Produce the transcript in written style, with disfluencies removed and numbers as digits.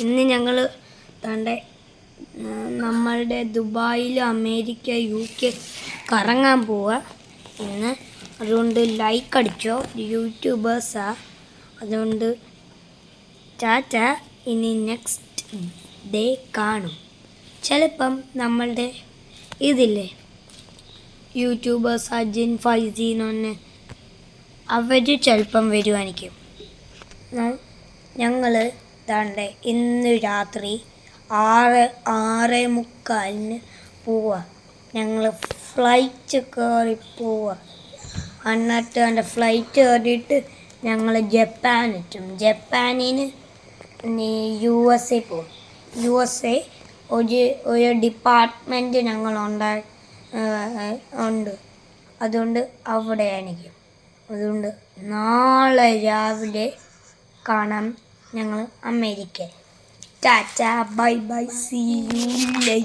ഇന്ന് ഞങ്ങൾ നമ്മളുടെ ദുബായിൽ അമേരിക്ക UK കറങ്ങാൻ പോവുക ഇന്ന്. അതുകൊണ്ട് ലൈക്ക് അടിച്ചോ, യൂട്യൂബേഴ്സാ. അതുകൊണ്ട് ടാറ്റ. ഇനി നെക്സ്റ്റ് ഡേ കാണും. ചിലപ്പം നമ്മളുടെ ഇതില്ലേ യൂട്യൂബേഴ്സ് അജിൻ ഫൈസീനൊന്ന് അവർ ചിലപ്പം വരുവാനിക്കും. ഞങ്ങൾ ഇന്ന് രാത്രി 6:45 പോവുക. ഞങ്ങൾ ഫ്ലൈറ്റ് കയറി പോവുക. എന്നിട്ട് ഫ്ലൈറ്റ് കയറിയിട്ട് ഞങ്ങൾ ജപ്പാൻ എത്തും. ജപ്പാനിന് USA പോകും. USA ഒരു ഡിപ്പാർട്ട്മെൻറ്റ് ഉണ്ട്. അതുകൊണ്ട് അവിടെ ആയിരിക്കും. അതുകൊണ്ട് നാളെ രാവിലെ കാണാം ഞങ്ങൾ America. Tata, bye bye, see you later.